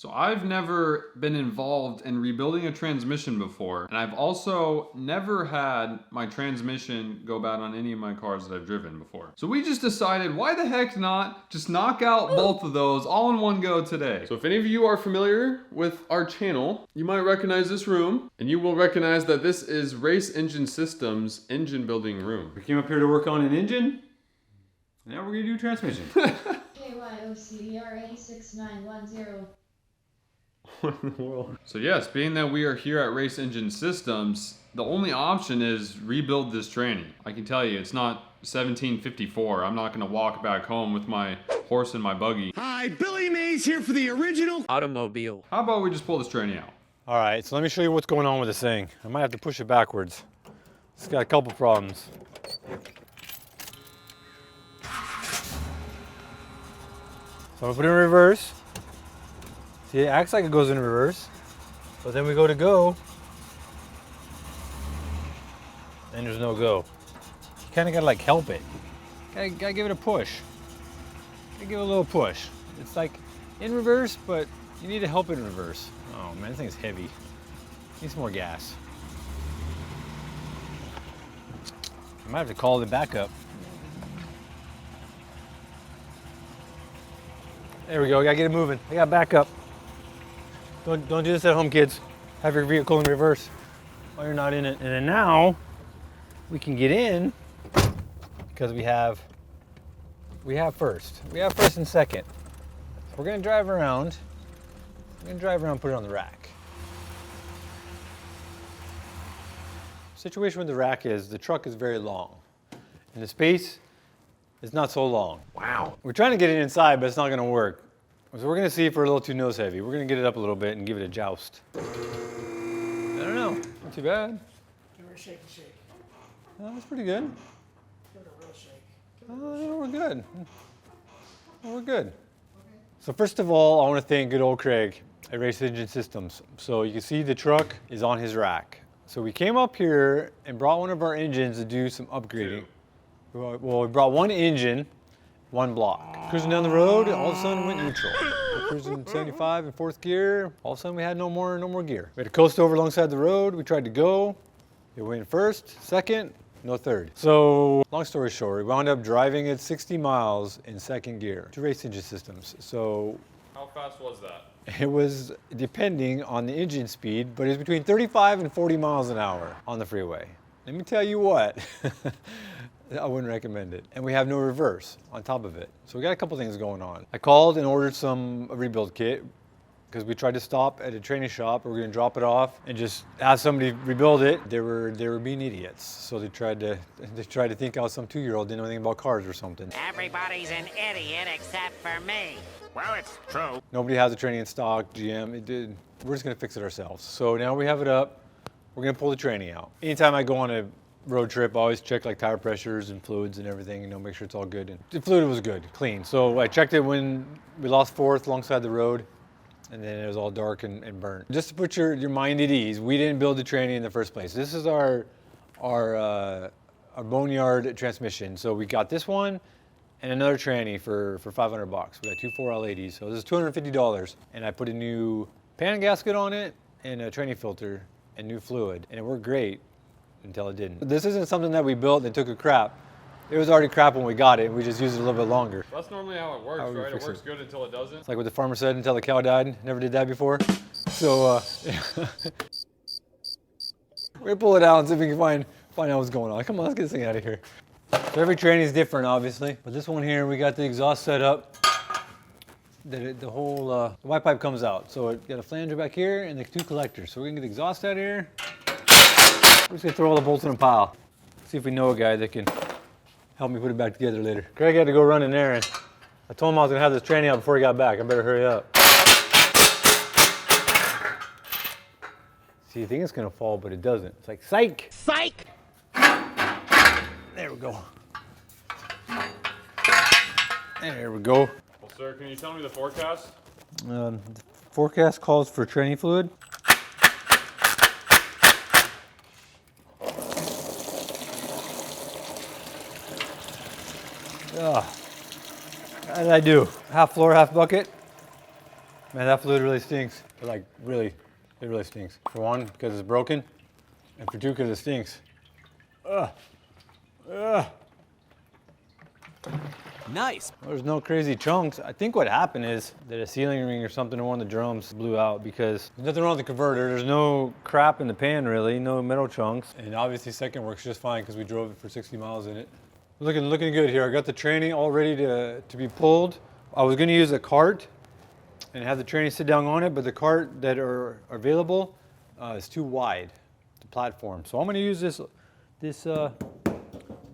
So I've never been involved in rebuilding a transmission before, and I've also never had my transmission go bad on any of my cars that I've driven before. So we just decided, why the heck not just knock out both of those all in one go today. So if any of you are familiar with our channel, you might recognize this room, and you will recognize that this is Race Engine Systems engine building room. We came up here to work on an engine, and now we're gonna do transmission. KYOCDRA6910. What in the world? So yes, being that we are here at Race Engine Systems, the only option is rebuild this tranny. I can tell you, it's not 1754. I'm not gonna walk back home with my horse and my buggy. Hi, Billy Mays here for the original automobile. How about we just pull this tranny out? All right, so let me show you what's going on with this thing. I might have to push it backwards. It's got a couple problems. So I'm gonna put it in reverse. See, it acts like it goes in reverse, but then we go to go, and there's no go. You kind of gotta like help it. Gotta give it a push. Gotta give it a little push. It's like in reverse, but you need to help it in reverse. Oh man, this thing's heavy. Needs more gas. I might have to call it back up. There we go, gotta get it moving. I gotta back up. Don't do this at home, kids. Have your vehicle in reverse while you're not in it. And then now we can get in because we have first. We have first and second. So we're gonna drive around. We're gonna drive around and put it on the rack. Situation with the rack is the truck is very long and the space is not so long. Wow. We're trying to get it inside, but it's not gonna work. So we're gonna see if we're a little too nose heavy. We're gonna get it up a little bit and give it a joust. I don't know, not too bad. Give her a shaky shake. Oh, that's pretty good. Give it a real shake. Oh, yeah, we're good. Oh, we're good. So first of all, I wanna thank good old Craig at Race Engine Systems. So you can see the truck is on his rack. So we came up here and brought one of our engines to do some upgrading. Well, we brought one engine, one block. Cruising down the road, all of a sudden went neutral. We're cruising 75 in fourth gear. All of a sudden we had no more gear. We had to coast over alongside the road. We tried to go. It went first, second, no third. So long story short, we wound up driving at 60 miles in second gear to Race Engine Systems. So How fast was that? it was depending on the engine speed, but it was between 35 and 40 miles an hour on the freeway. Let me tell you what. I wouldn't recommend it. And we have no reverse on top of it. So we got a couple things going on. I called and ordered a rebuild kit because we tried to stop at a training shop. We were gonna drop it off and just have somebody rebuild it. They were being idiots. So they tried to think I was some 2-year-old, didn't know anything about cars or something. Everybody's an idiot except for me. Well, it's true. Nobody has the training in stock, GM, we're just gonna fix it ourselves. So now we have it up, we're gonna pull the training out. Anytime I go on a road trip, I always check like tire pressures and fluids and everything, make sure it's all good. And the fluid was good, clean. So I checked it when we lost fourth alongside the road, and then it was all dark and burnt. Just to put your mind at ease, we didn't build the tranny in the first place. This is our boneyard transmission. So we got this one and another tranny for 500 bucks. We got two 4L80s, so this is $250. And I put a new pan gasket on it and a tranny filter and new fluid, and it worked great until it didn't. This isn't something that we built and took a crap. It was already crap when we got it, and we just used it a little bit longer. That's normally how it works, right? It works good until it doesn't. It's like what the farmer said, until the cow died. Never did that before. So we're gonna pull it out and see if we can find out what's going on. Come on, let's get this thing out of here. So every tranny is different, obviously. But this one here, we got the exhaust set up. The whole the white pipe comes out. So it got a flanger back here and the two collectors. So we're gonna get the exhaust out here. We're just gonna throw all the bolts in a pile. See if we know a guy that can help me put it back together later. Craig had to go run in there, and I told him I was gonna have this tranny out before he got back. I better hurry up. See, you think it's gonna fall, but it doesn't. It's like, psych! Psych! There we go. There we go. Well, sir, can you tell me the forecast? The forecast calls for tranny fluid. How did I do? Half floor, half bucket? Man, that fluid really stinks. Like, really, it really stinks. For one, because it's broken, and for two, because it stinks. Ugh. Ugh. Nice. There's no crazy chunks. I think what happened is that a sealing ring or something in one of the drums blew out because there's nothing wrong with the converter. There's no crap in the pan really, no metal chunks. And obviously second works just fine because we drove it for 60 miles in it. Looking good here. I got the tranny all ready to be pulled. I was gonna use a cart and have the tranny sit down on it, but the cart that are available is too wide, the platform. So I'm gonna use this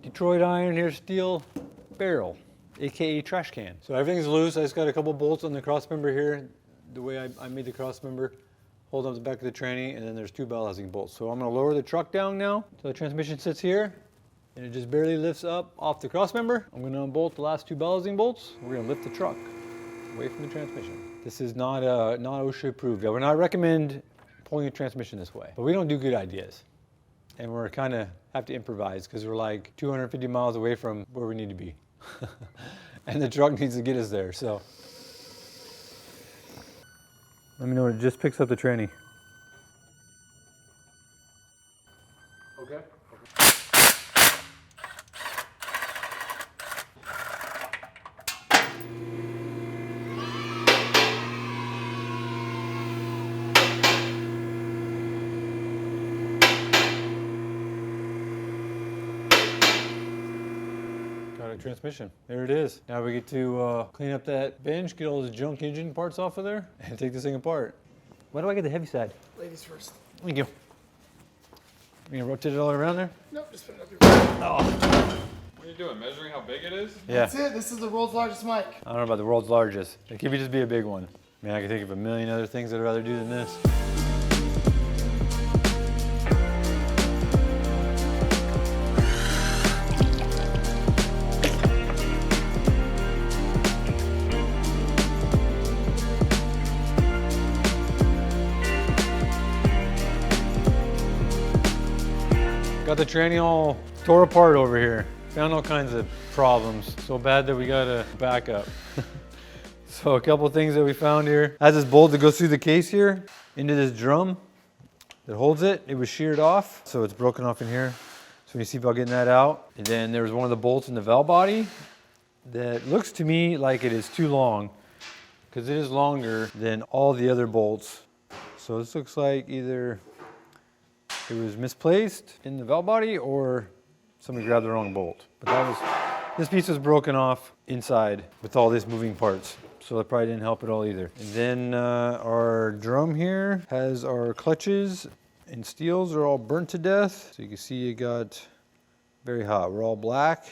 Detroit iron here steel barrel, AKA trash can. So everything's loose. I just got a couple bolts on the cross member here, the way I made the cross member, hold up the back of the tranny, and then there's two bell housing bolts. So I'm gonna lower the truck down now. So the transmission sits here, and it just barely lifts up off the cross member. I'm gonna unbolt the last two bell housing bolts. We're gonna lift the truck away from the transmission. This is not OSHA approved. I would not recommend pulling a transmission this way, but we don't do good ideas. And we're kind of have to improvise because we're like 250 miles away from where we need to be. And the truck needs to get us there, so. Let me know when it just picks up the tranny. Okay. Transmission. There it is. Now we get to clean up that bench, get all those junk engine parts off of there, and take this thing apart. Why do I get the heavy side? Ladies first. Thank you. You gonna rotate it all around there? Nope, just put it up here. Oh. What are you doing? Measuring how big it is? Yeah. That's it. This is the world's largest mic. I don't know about the world's largest. It could just be a big one. Man, I can think of a million other things I'd rather do than this. Got the tranny all tore apart over here. Found all kinds of problems. So bad that we got a backup. So a couple things that we found here. Has this bolt that goes through the case here into this drum that holds it. It was sheared off, so it's broken off in here. So when you see about getting that out. And then there was one of the bolts in the valve body that looks to me like it is too long because it is longer than all the other bolts. So this looks like either it was misplaced in the valve body or somebody grabbed the wrong bolt. But this piece was broken off inside with all these moving parts. So that probably didn't help at all either. And then our drum here has our clutches and steels are all burnt to death. So you can see it got very hot. We're all black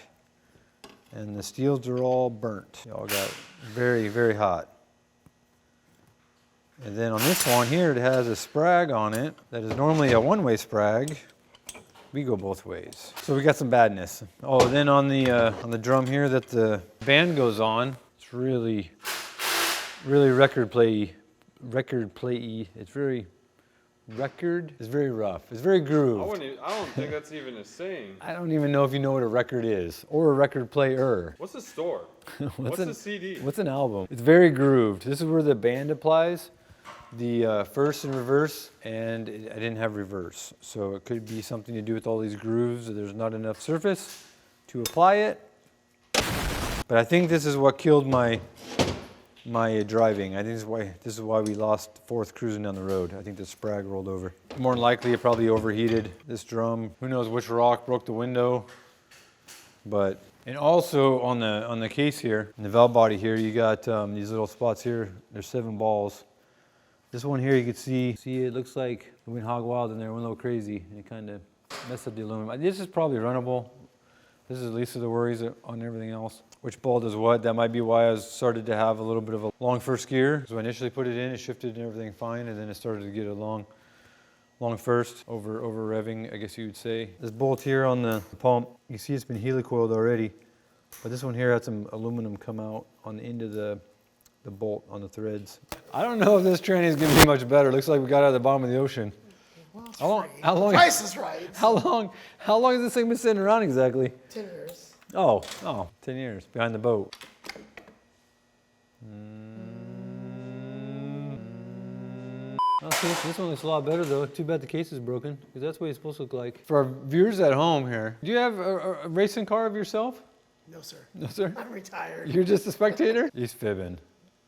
and the steels are all burnt. They all got very, very hot. And then on this one here, it has a sprag on it that is normally a one-way sprag. We go both ways. So we got some badness. Oh, then on the drum here that the band goes on, it's really record play-y. It's very it's very rough. It's very grooved. I don't think that's even a saying. I don't even know if you know what a record is or a record player. What's a store? What's a CD? What's an album? It's very grooved. This is where the band applies. The first and reverse, and I didn't have reverse. So it could be something to do with all these grooves. There's not enough surface to apply it. But I think this is what killed my driving. I think this is why we lost fourth cruising down the road. I think the sprag rolled over. More than likely, it probably overheated this drum. Who knows which rock broke the window. But, and also on the case here, in the valve body here, you got these little spots here. There's 7 balls. This one here you can see it looks like it went hog wild in there, went a little crazy, and it kind of messed up the aluminum. This is probably runnable. This is the least of the worries on everything else. Which ball does what? That might be why I started to have a little bit of a long first gear. So I initially put it in, it shifted and everything fine, and then it started to get a long first, over revving, I guess you would say. This bolt here on the pump, you see it's been helicoiled already, but this one here had some aluminum come out on the end of the bolt on the threads. I don't know if this tranny is going to be much better. Looks like we got out of the bottom of the ocean. Well, How long? Price is right. How long has this thing been sitting around exactly? 10 years. Oh, 10 years behind the boat. Oh, see, this one looks a lot better though. Too bad the case is broken, because that's what it's supposed to look like. For our viewers at home here, do you have a racing car of yourself? No, sir. No, sir? I'm retired. You're just a spectator? He's fibbing.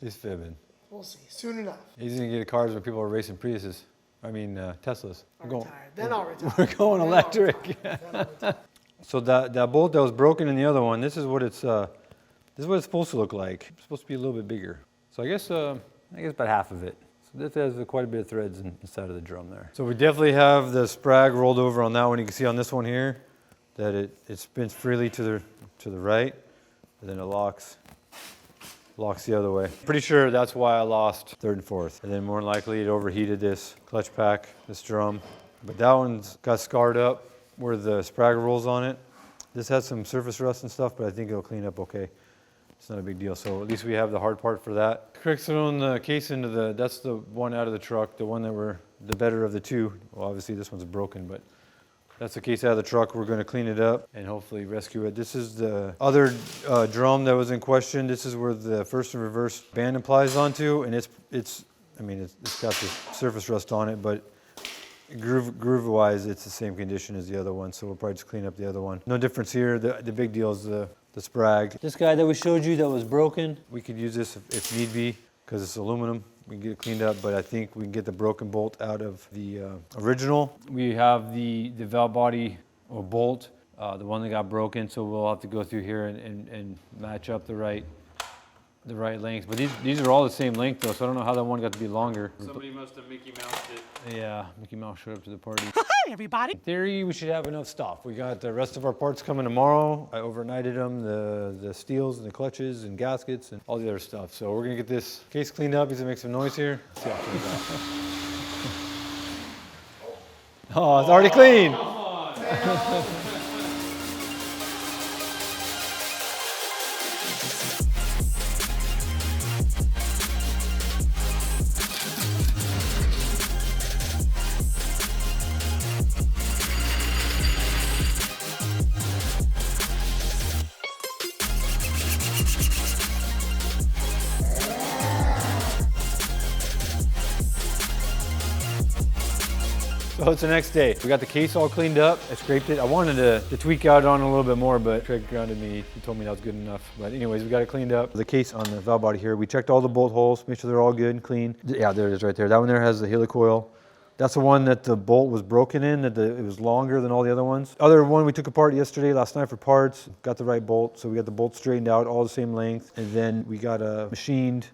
He's fibbing. We'll see. Soon enough. He's gonna get cars where people are racing Priuses. I mean, Teslas. I'm retired. Then I'll retire. We're going Then I'll electric. retire. Then I'll retire. So that bolt that was broken in the other one, this is what it's supposed to look like. It's supposed to be a little bit bigger. So I guess about half of it. So this has quite a bit of threads inside of the drum there. So we definitely have the sprag rolled over on that one. You can see on this one here that it spins freely to the right, and then it locks the other way. Pretty sure that's why I lost third and fourth. And then more than likely it overheated this clutch pack, this drum. But that one's got scarred up where the sprag rolls on it. This has some surface rust and stuff, but I think it'll clean up okay. It's not a big deal. So at least we have the hard part for that. Craig's throwing the case into that's the one out of the truck, the one that were the better of the two. Well, obviously this one's broken, but that's the case out of the truck. We're going to clean it up and hopefully rescue it. This is the other drum that was in question. This is where the first and reverse band applies onto, and it's got the surface rust on it, but groove wise, it's the same condition as the other one. So we'll probably just clean up the other one. No difference here. The big deal is the sprag. This guy that we showed you that was broken, we could use this if need be because it's aluminum. We can get it cleaned up, but I think we can get the broken bolt out of the original. We have the valve body or bolt, the one that got broken, so we'll have to go through here and match up the right length. But these are all the same length though, so I don't know how that one got to be longer. Somebody must have Mickey Moused it. Yeah, Mickey Mouse showed up to the party. Hi, everybody. In theory, we should have enough stuff. We got the rest of our parts coming tomorrow. I overnighted them, the steels and the clutches and gaskets and all the other stuff. So we're gonna get this case cleaned up. He's gonna make some noise here. Let's see how it turns out. Oh, it's already clean. So it's the next day. We got the case all cleaned up. I scraped it. I wanted to tweak out on it a little bit more, but Craig grounded me. He told me that was good enough. But anyways, we got it cleaned up. The case on the valve body here, we checked all the bolt holes, make sure they're all good and clean. Yeah, there it is right there. That one there has the helicoil. That's the one that the bolt was broken in, it was longer than all the other ones. Other one we took apart last night for parts, got the right bolt. So we got the bolt straightened out, all the same length. And then we got a machined,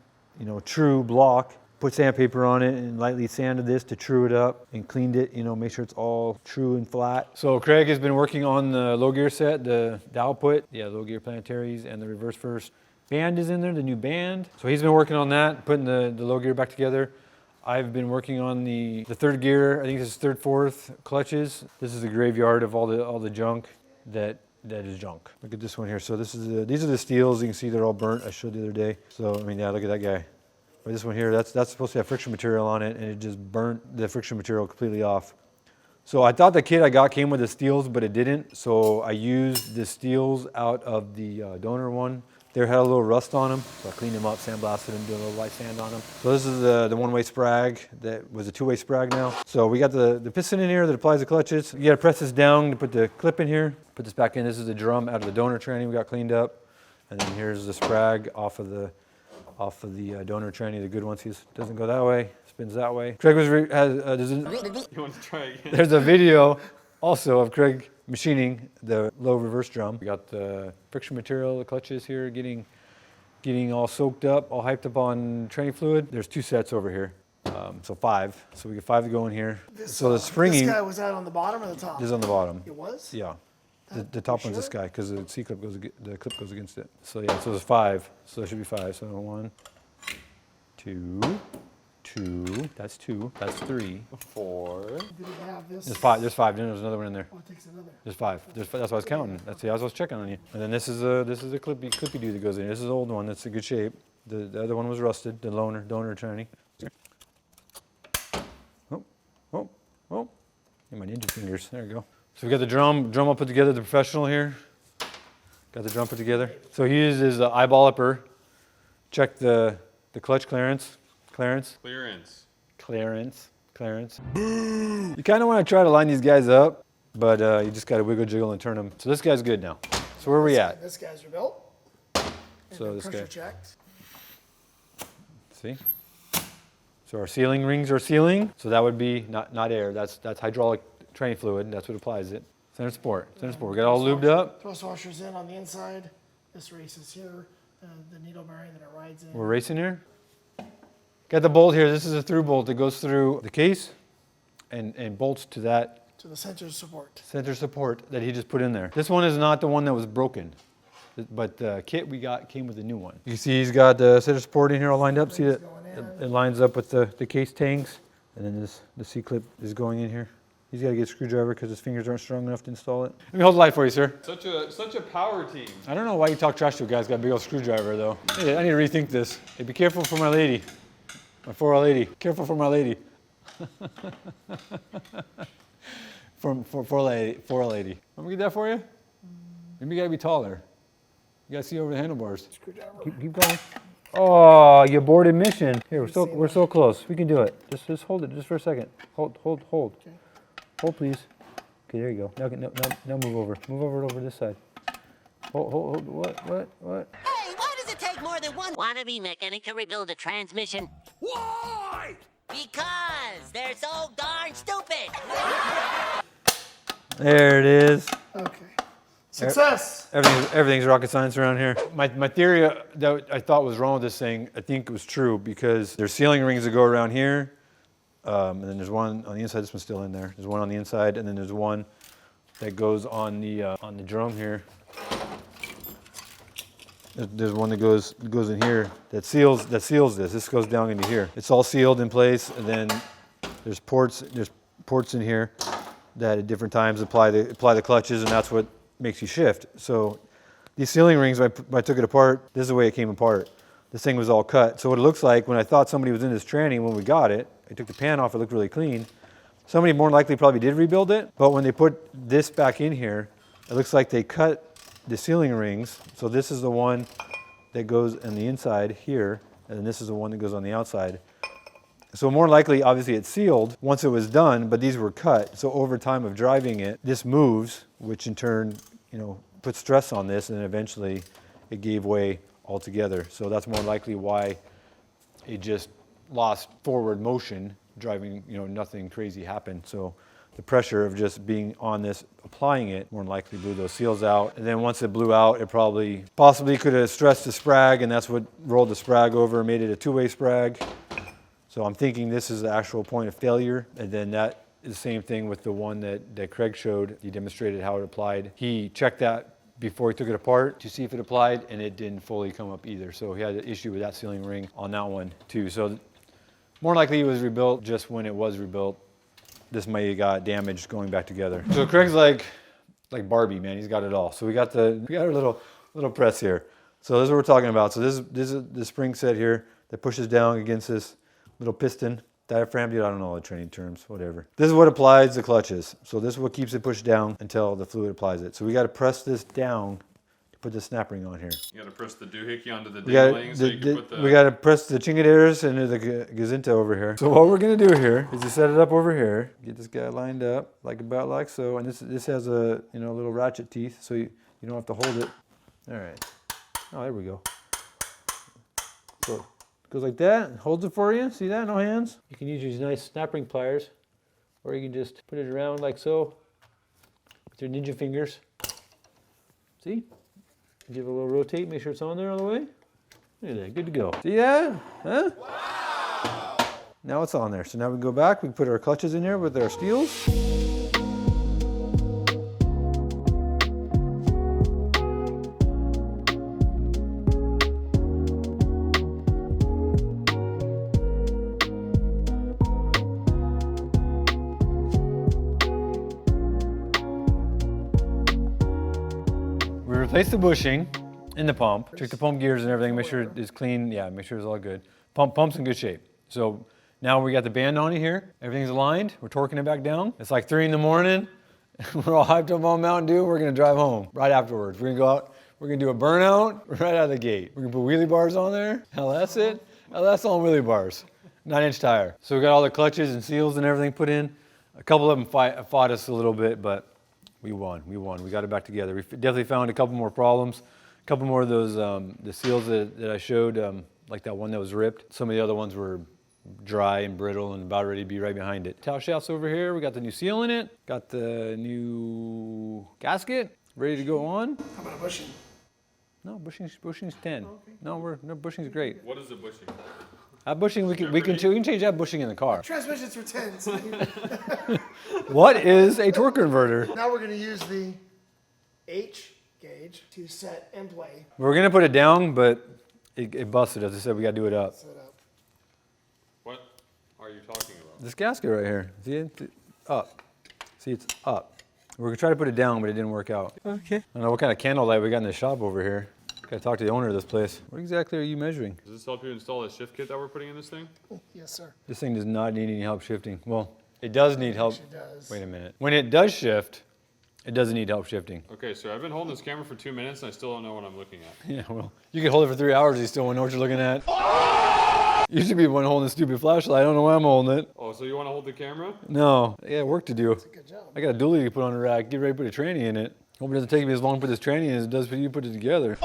true block. Put sandpaper on it and lightly sanded this to true it up and cleaned it, make sure it's all true and flat. So Craig has been working on the low gear set, the output, low gear planetaries and the reverse first band is in there, the new band. So he's been working on that, putting the low gear back together. I've been working on the third gear, I think this is third, fourth clutches. This is the graveyard of all the junk that is junk. Look at this one here. So these are the steels. You can see they're all burnt. I showed the other day. So look at that guy. But this one here, that's supposed to have friction material on it, and it just burnt the friction material completely off. So I thought the kit I got came with the steels, but it didn't. So I used the steels out of the donor one. They had a little rust on them, so I cleaned them up, sandblasted them, did a little light sand on them. So this is the one-way sprag that was a two-way sprag now. So we got the piston in here that applies the clutches. You gotta press this down to put the clip in here, put this back in. This is the drum out of the donor tranny we got cleaned up. And then here's the sprag off of the donor tranny, the good one. Doesn't go that way, spins that way. Craig You want to try again? there's a video also of Craig machining the low reverse drum. We got the friction material, the clutches here getting all soaked up, all hyped up on tranny fluid. There's 2 sets over here, so 5. So we get 5 to go in here. So the springy. This guy was out on the bottom or the top? This is on the bottom. It was? Yeah. The top one's this guy because the C-clip the clip goes against it. So yeah, so there's 5. So there should be 5. So 1, 2, 2. That's 2. That's 3, 4. Did it have this? There's 5. There's 5. Then there's another one in there. Oh, it takes another. There's 5. That's what I was counting. That's I was checking on you. And then this is a clippy dude that goes in. This is the old one. That's in good shape. The other one was rusted. The donor tranny. Oh. And my ninja fingers. There we go. So we got the drum all put together, the professional here. Got the drum put together. So he uses his eyeball upper, check the clutch clearance. Clearance. You kind of want to try to line these guys up, but you just got to wiggle, jiggle, and turn them. So this guy's good now. So where are we at? This guy's rebuilt. So this Pressure guy. checked. See? So our sealing rings are sealing. So that would be not air. That's hydraulic train fluid. That's what applies it. Center support. We got it all lubed up. Thrust washers in on the inside. This race is here. The needle bearing that it rides in. We're racing here. Got the bolt here. This is a through bolt that goes through the case and bolts to that To the center support. center support that he just put in there. This one is not the one that was broken, but the kit we got came with a new one. You see he's got the center support in here all lined up. See that it lines up with the case tangs, and then the C-clip is going in here. He's got to get a screwdriver because his fingers aren't strong enough to install it. Let me hold the light for you, sir. Such a power team. I don't know why you talk trash to a guy who's got a big old screwdriver, though. Hey, I need to rethink this. Hey, be careful for my lady. My 4L lady. Careful for my lady. for 4L lady. Let me get that for you? Maybe you got to be taller. You got to see over the handlebars. Screwdriver. Keep going. Oh, you aborted mission. Here, we're so close. We can do it. Just hold it just for a second. Hold. Okay. Hold, please. Okay, there you go. Now move over. Move over this side. Hold. What? Hey, why does it take more than one wannabe mechanic to rebuild a transmission? Why? Because they're so darn stupid. There it is. Okay. Success. Everything's rocket science around here. My theory that I thought was wrong with this thing, I think was true because there's sealing rings that go around here, and then there's one on the inside. This one's still in there. There's one on the inside, and then there's one that goes on the drum here. There's one that goes in here that seals this. This goes down into here. It's all sealed in place, and then there's ports in here that at different times apply the clutches, and that's what makes you shift. So these sealing rings, when I took it apart, this is the way it came apart. This thing was all cut. So what it looks like when I thought somebody was in this tranny when we got it, I took the pan off, it looked really clean. Somebody more than likely probably did rebuild it, but when they put this back in here, it looks like they cut the sealing rings. So this is the one that goes on the inside here, and then this is the one that goes on the outside. So more likely, obviously it's sealed once it was done, but these were cut. So over time of driving it, this moves, which in turn, puts stress on this, and then eventually it gave way altogether. So that's more likely why it just lost forward motion, driving, nothing crazy happened. So the pressure of just being on this, applying it, more than likely blew those seals out. And then once it blew out, it possibly could have stressed the sprag, and that's what rolled the sprag over, made it a two-way sprag. So I'm thinking this is the actual point of failure, and then that is the same thing with the one that Craig showed. He demonstrated how it applied. He checked that before he took it apart to see if it applied, and it didn't fully come up either. So he had an issue with that sealing ring on that one too. So more likely it was rebuilt. Just when it was rebuilt, this may have got damaged going back together. So Craig's like Barbie, man. He's got it all. So we got our little press here. So this is what we're talking about. So this is the spring set here that pushes down against this little piston, diaphragm, I don't know all the training terms, whatever. This is what applies the clutches. So this is what keeps it pushed down until the fluid applies it. So we got to press this down to put the snap ring on here. You got to press the doohickey onto the dingling so you can put the... We got to press the chingaderas into the gazinta over here. So what we're going to do here is to set it up over here, get this guy lined up about like so, and this has a little ratchet teeth, so you don't have to hold it. All right. Oh, there we go. So goes like that, holds it for you. See that? No hands. You can use these nice snap ring pliers, or you can just put it around like so with your ninja fingers. See? Give it a little rotate, make sure it's on there all the way. Look at that, good to go. See that? Huh? Wow! Now it's on there. So now we can go back, we can put our clutches in here with our steels. Replace the bushing in the pump, check the pump gears and everything, make sure it's clean, make sure it's all good. Pump's in good shape. So now we got the band on it here, everything's aligned, we're torquing it back down. It's like 3 in the morning, we're all hyped up on Mountain Dew, we're gonna drive home right afterwards. We're gonna go out, we're gonna do a burnout right out of the gate. We're gonna put wheelie bars on there, LS it, LS on wheelie bars. 9-inch tire. So we got all the clutches and seals and everything put in. A couple of them fought us a little bit, but we won. We got it back together. We definitely found a couple more problems. A couple more of those, the seals that I showed, like that one that was ripped. Some of the other ones were dry and brittle and about ready to be right behind it. Tail shafts over here. We got the new seal in it. Got the new gasket ready to go on. How about a bushing? No, bushing's 10. Okay. No, bushing's great. What is the bushing? That bushing we can change that bushing in the car. Transmissions for 10s. What is a torque converter? Now we're going to use the H gauge to set end play. We're gonna put it down, but it busted. As I said, we gotta do it up. Set up. What are you talking about? This gasket right here. See it? Up. See, it's up. We're gonna try to put it down, but it didn't work out. Okay. I don't know what kind of candle light we got in the shop over here. Gotta talk to the owner of this place. What exactly are you measuring? Does this help you install a shift kit that we're putting in this thing? Yes, sir. This thing does not need any help shifting. Well, it does need help. It does. Wait a minute. When it does shift, it doesn't need help shifting. Okay, so I've been holding this camera for 2 minutes and I still don't know what I'm looking at. Yeah, well, you can hold it for 3 hours and you still won't know what you're looking at. You should be the one holding the stupid flashlight. I don't know why I'm holding it. Oh, so you want to hold the camera? No, I got work to do. Good job. I got a dually to put on the rack, get ready to put a tranny in it. Hope it doesn't take me as long to put this tranny in as it does for you to put it together.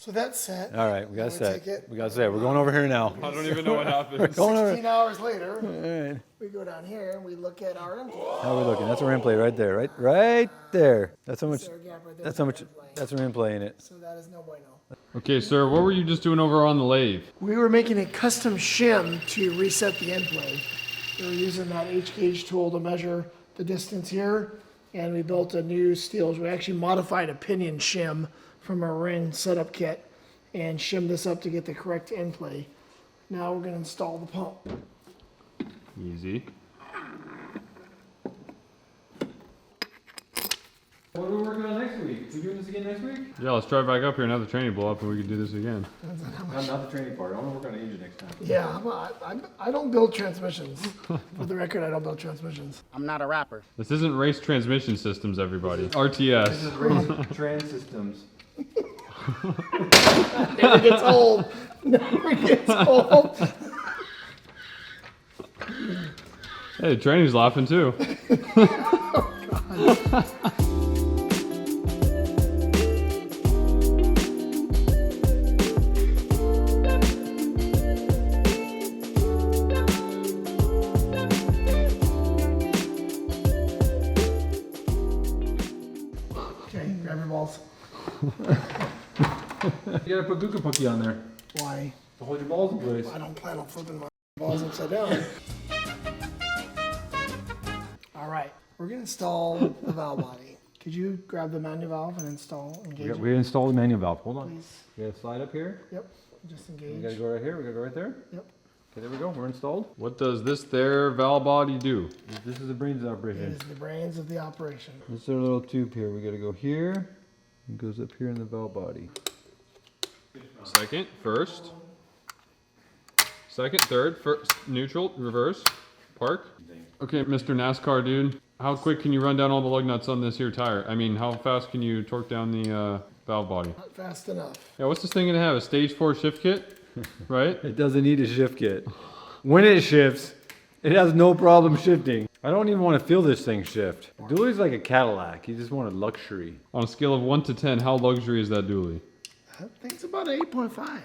So that's set. All right, we got Now set. take it. We got set. We're going over here now. I don't even know what happened. Going over. 16 hours later, All right. we go down here and we look at our input. How are we looking? That's our in play right there, right there. That's how much. There, gap right there. That's how much. That's our in play in it. So that is no bueno. Okay, sir, what were you just doing over on the lathe? We were making a custom shim to reset the end play. We were using that H gauge tool to measure the distance here, and we built a new steel. We actually modified a pinion shim from our ring setup kit and shimmed this up to get the correct end play. Now we're going to install the pump. Easy. What are we working on next week? We doing this again next week? Yeah, let's drive back up here and have the tranny blow up and we can do this again. Not the training part. I want to work on the engine next time. Yeah, I don't build transmissions. For the record, I don't build transmissions. I'm not a rapper. This isn't race transmission systems, everybody. RTS. This is race trans systems. Never gets old. Never gets old. Hey, the tranny's laughing too. Okay, grab your balls. You gotta put Gooka Pookie on there Why? to hold your balls in place. I don't plan on flipping my balls upside down. All right, we're gonna install the valve body. Could you grab the manual valve and engage it, We installed the manual valve. Hold on. please? We gotta slide up here. Yep, just We engage. gotta go right here. We gotta go right there. Yep, Okay, there we go. We're installed. What does this there valve body do? This is the brains of the it operation. is the brains of the operation. This is our little tube here. We gotta go here. It goes up here in the valve body. Second, first. Second, third, first, neutral, reverse, park. Okay, Mr. NASCAR dude, how quick can you run down all the lug nuts on this here tire? I mean, how fast can you torque down the valve body? Not fast enough. Yeah, what's this thing gonna have? A stage 4 shift kit? Right? It doesn't need a shift kit. When it shifts, it has no problem shifting. I don't even want to feel this thing shift. The dually's like a Cadillac. You just want a luxury. On a scale of 1 to 10, how luxury is that dually? I think it's about 8.5.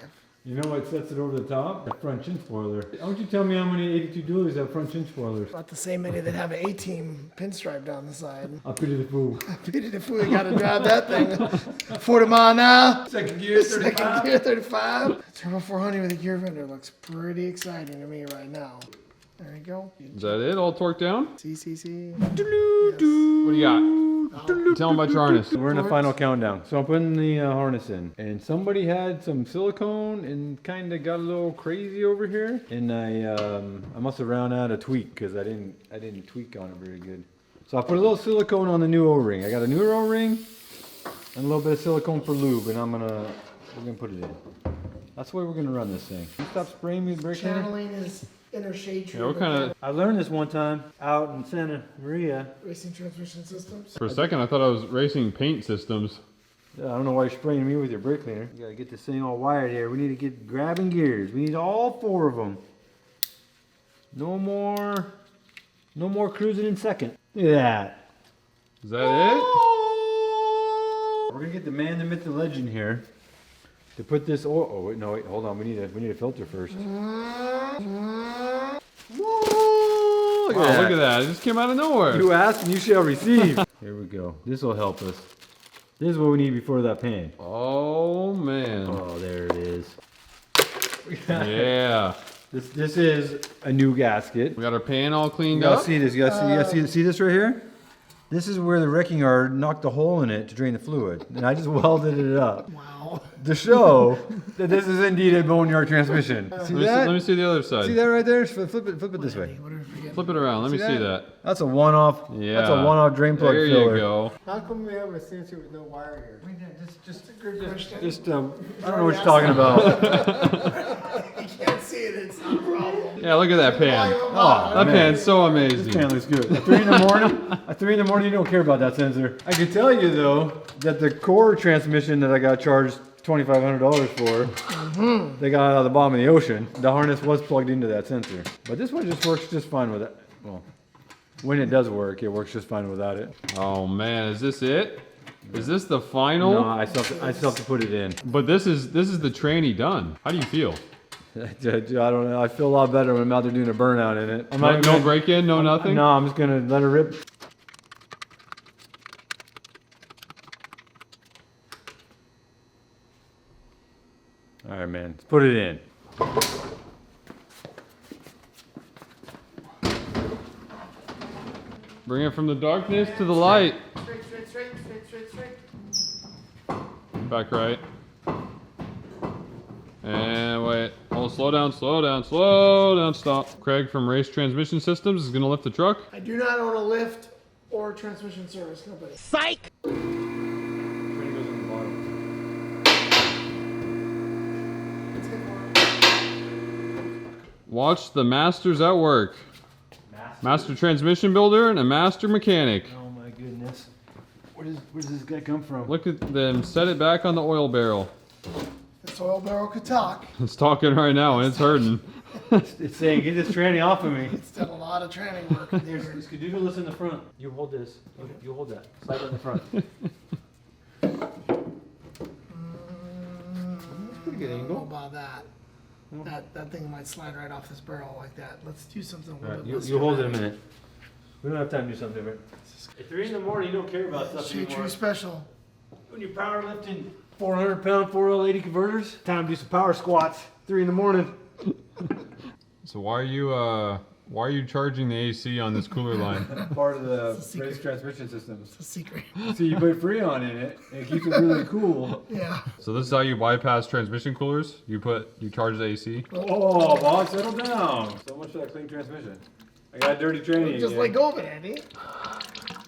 You know what sets it over the top? The front chin spoiler. Don't you tell me how many 82 duallies have front chin spoilers. About the same many that have an A-team pinstripe down the side. I'll pity the fool. Pity the fool, you gotta drive that thing. 40 mile an hour. Second gear, Second gear, 35. Turbo 400 with a gear fender looks pretty exciting to me right now. There you go. Is that it? All torqued down? CCC. What do you got? Tell them about your harness. We're in the final countdown. So I'm putting the harness in. And somebody had some silicone and kind of got a little crazy over here. And I must have ran out of tweak because I didn't tweak on it very good. So I put a little silicone on the new O-ring. I got a new O-ring and a little bit of silicone for lube, and we're gonna put it in. That's the way we're gonna run this thing. Can you stop spraying me with brake cleaner? Channeling is inner shade tree. Yeah, what kind of... I learned this one time out in Santa Maria. Racing transmission systems. For a second, I thought I was racing paint systems. I don't know why you're spraying me with your brake cleaner. You gotta get this thing all wired here. We need to get grabbing gears. We need all 4 of them. No more cruising in second. Look at that. Is that it? We're gonna get the man that met the legend here to put this oil. Oh wait, no, wait, hold on. We need a filter first. Whoa, Wow, look at that. It just came out of nowhere. You ask and you shall receive. Here we go. This will help us. This is what we need before that pan. Oh, man. Oh, there it is. Yeah. This is a new gasket. We got our pan all You cleaned gotta up. see this. You gotta see this right here? This is where the wrecking yard knocked a hole in it to drain the fluid. And I just welded it up Wow. to show that this is indeed a boneyard transmission. See Let me that? see the other side. See that right there? Flip it this way. What are we forgetting? Flip it around. Let me see that. That's a one-off. Yeah. That's a one-off drain plug There filler. you go. How come we have a sensor with no wire here? That's a good question. Just I don't know what you're talking about. You can't see it, it's not a problem. Yeah, look at that pan. Oh, That man. pan's so This amazing. pan looks good. At 3 in the morning, you don't care about that sensor. I can tell you though that the core transmission that I got charged $2,500 for, they got out of the bottom of the ocean. The harness was plugged into that sensor, but this one just works just fine with it. Well, when it does work, it works just fine without it. Oh, man. Is this it? Is this the final? No, I still have to put it in. But this is the tranny done. How do you feel? I don't know. I feel a lot better when I'm out there doing a burnout in it. I'm No, not no gonna- break in, no nothing? No, I'm just gonna let her rip. All right, man. Let's put it in. Bring it from the darkness to the light. Straight. Back right. And wait. Oh, slow down, stop. Craig from Race Transmission Systems is gonna lift the truck. I do not own a lift or transmission service company. Psych! Watch the masters at work. Master transmission builder and a master mechanic. Oh my goodness. Where does this guy come from? Look at them set it back on the oil barrel. This oil barrel could talk. It's talking right now and it's hurting. It's saying, get this tranny off of me. It's done a lot of training work. There's cadoodles in the front. You hold this. You hold that. Slide on the front. Pretty good I don't know angle. about that. That thing might slide right off this barrel like that. Let's do something a All little right, bit less you hold it a dramatic. minute. We don't have time to do something different. At 3 in the morning, you don't care about stuff True anymore. special. When you're powerlifting 400-pound 4L80 converters, time to do some power squats. 3 in the morning. So why are you charging the AC on this cooler line? Part of the secret. race transmission systems. It's a secret. So you put Freon in it, and it keeps it really cool. Yeah. So this is how you bypass transmission coolers? You charge the AC? Oh, boss, settle down. So much for that clean transmission. I got dirty training. Just let go of it, Andy.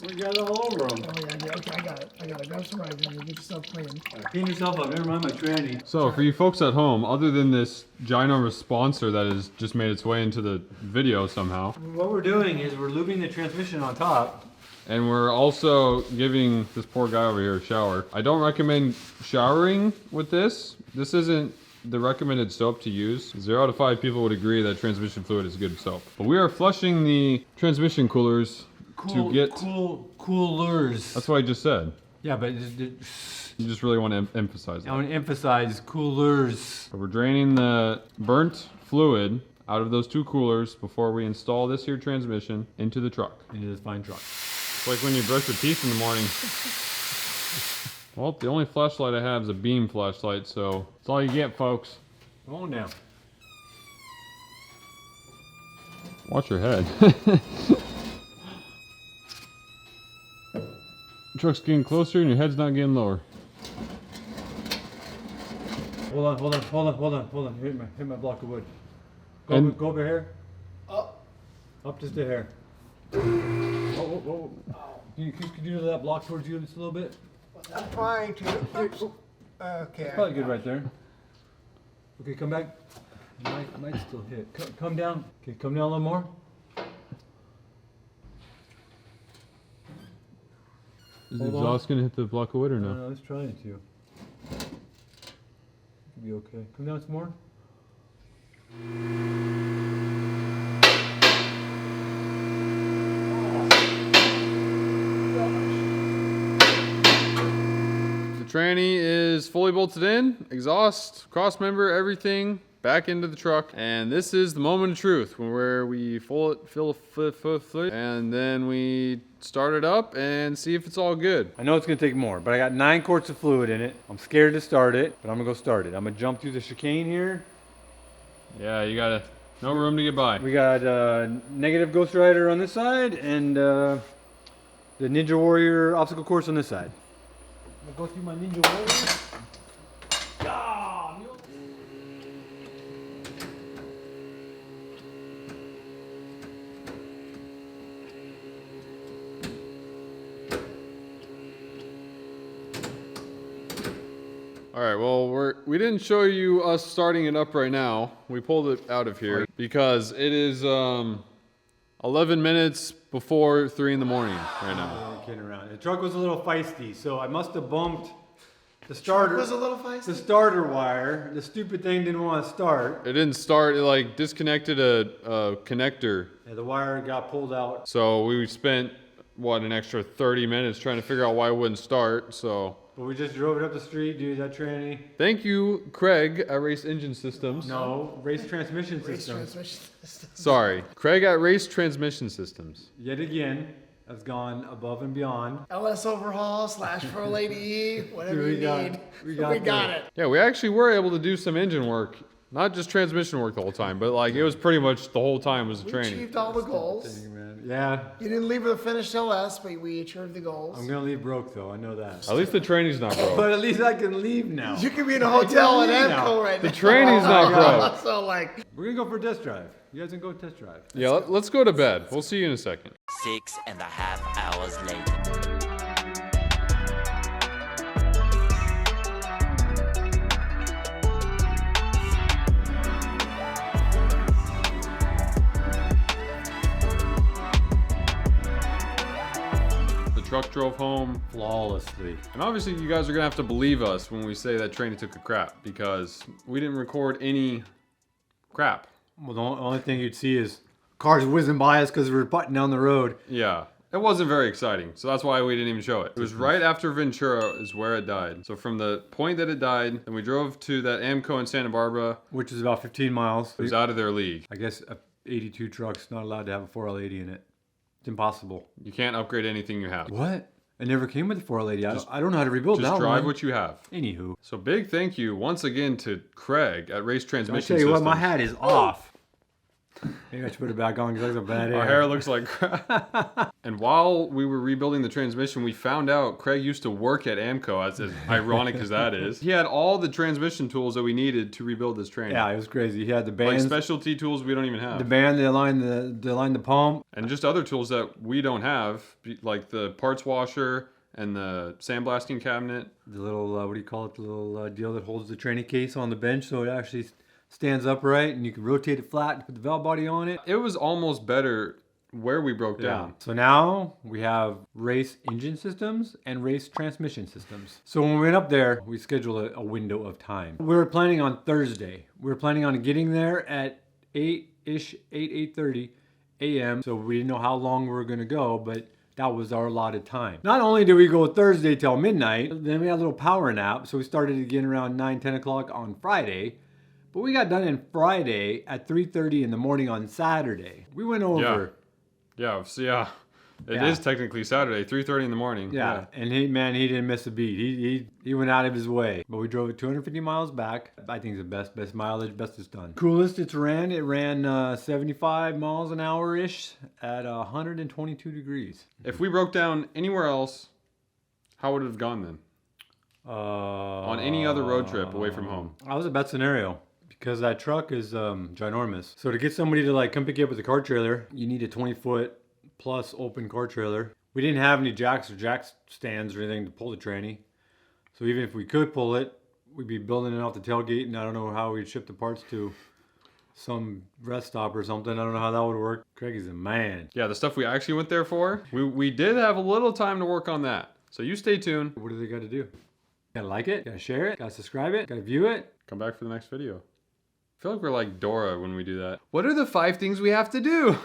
We got it all over them. Oh yeah, okay, I got it. Grab some rice and get yourself clean. Clean yourself up. Never mind my tranny. So for you folks at home, other than this ginormous sponsor that has just made its way into the video somehow, What we're doing is we're lubing the transmission on top. and we're also giving this poor guy over here a shower. I don't recommend showering with this. This isn't the recommended soap to use. 0 out of 5 people would agree that transmission fluid is good soap. But we are flushing the transmission coolers to get... Coolers. That's what I just said. Yeah, but You just really want to emphasize I that. want to emphasize coolers. So we're draining the burnt fluid out of those 2 coolers before we install this here transmission into the truck. Into this fine truck. It's like when you brush your teeth in the morning. Well, the only flashlight I have is a beam flashlight, so that's all you get, folks. Come on now. Watch your head. The truck's getting closer and your head's not getting lower. Hold on. Hit my block of wood. And- Go over here. Up. Up just a hair. Whoa. Can you do that block towards you just a little bit? I'm trying to. Okay. Probably good right there. Okay, come back. Might still hit. Come down. Okay, come down a little more. Is the Hold on. exhaust gonna hit the block of wood or no? No, it's trying to. It'll be okay. Come down some more. Tranny is fully bolted in, exhaust, cross member, everything back into the truck. And this is the moment of truth where we fill it, and then we start it up and see if it's all good. I know it's gonna take more, but I got 9 quarts of fluid in it. I'm scared to start it, but I'm gonna go start it. I'm gonna jump through the chicane here. Yeah, you gotta, no room to get by. We got negative Ghost Rider on this side and the Ninja Warrior obstacle course on this side. I'm gonna go through my Ninja Warrior. All right, well, we didn't show you us starting it up right now. We pulled it out of here because it is 11 minutes before 3 in the morning right now. I'm kidding around. The truck was a little feisty, so I must have bumped the starter. Was a little feisty? The starter wire. The stupid thing didn't want to start. It didn't start, it like disconnected a connector. Yeah, the wire got pulled out. So we spent, what, an extra 30 minutes trying to figure out why it wouldn't start, so. But we just drove it up the street, dude, that tranny. Thank you, Craig at Race Engine Systems. No, Race Transmission Race System. transmission system. Sorry, Craig at Race Transmission Systems. Yet again, has gone above and beyond. LS overhaul / Pro Lady E, whatever We you got- need. we We got got the- it. Yeah, we actually were able to do some engine work. Not just transmission work the whole time, but like it was pretty much the whole time was a We training. achieved all the goals. Man. Yeah, You didn't leave with a finished LS, but we achieved the goals. I'm gonna leave broke though, I know that. At least the training's not broke. But at least I can leave now. You could be in a hotel in leave Amco now. right now. The training's not broke. So like, We're gonna go for a test drive. You guys can go test drive. Yeah, let's go to bed. We'll see you in a second. 6.5 hours later. The truck drove home, Flawlessly. and obviously you guys are gonna have to believe us when we say that Tranny took a crap because we didn't record any crap. Well, the only thing you'd see is cars whizzing by us because we were butting down the road. Yeah, it wasn't very exciting, so that's why we didn't even show it. It was right after Ventura is where it died. So from the point that it died, then we drove to that Amco in Santa Barbara. Which is about 15 miles. It was out of their league. I guess a 82 truck's not allowed to have a 4L80 in it. It's impossible. You can't upgrade anything you have. What? It never came with a 4L80. I don't know how to rebuild Just that drive one. what you have. Anywho. So big thank you once again to Craig at Race I Transmission tell you what, Systems. my hat is off. Maybe I should put it back on because that's a bad Our hair looks like crap. And while we were rebuilding the transmission, we found out Craig used to work at Amco, as ironic as that is. He had all the transmission tools that we needed to rebuild this train. Yeah, it was crazy. He had the Like bands, specialty tools we don't even have. the band, they aligned the pump. And just other tools that we don't have, like the parts washer and the sandblasting cabinet. The little, what do you call it? The little deal that holds the tranny case on the bench so it actually stands upright and you can rotate it flat and put the valve body on it. It was almost better where we broke down. So now we have Race Engine Systems and Race Transmission Systems. So when we went up there, we scheduled a window of time. We were planning on Thursday. We were planning on getting there at 8:30 a.m. So we didn't know how long we were gonna go, but that was our allotted time. Not only did we go Thursday till midnight, then we had a little power nap. So we started again around 9, 10 o'clock on Friday. But we got done in Friday at 3:30 in the morning on Saturday. We went over. Yeah, so yeah. It Yeah. is technically Saturday, 3:30 in the morning. Yeah, and he didn't miss a beat. He went out of his way. But we drove it 250 miles back. I think it's the best mileage, best it's done. Coolest it ran 75 miles an hour-ish at 122 degrees. If we broke down anywhere else, how would it have gone then? On On any other road trip away from home? That was a bad scenario. Because that truck is ginormous. So to get somebody to like come pick you up with a car trailer, you need a 20-foot plus open car trailer. We didn't have any jacks or jack stands or anything to pull the tranny. So even if we could pull it, we'd be building it off the tailgate, and I don't know how we'd ship the parts to some rest stop or something. I don't know how that would work. Craig is a man. Yeah, the stuff we actually went there for, we did have a little time to work on that. So you stay tuned. What do they got to do? Gotta like it, gotta share it, gotta subscribe it, gotta view it. Come back for the next video. I feel like we're like Dora when we do that. What are the 5 things we have to do?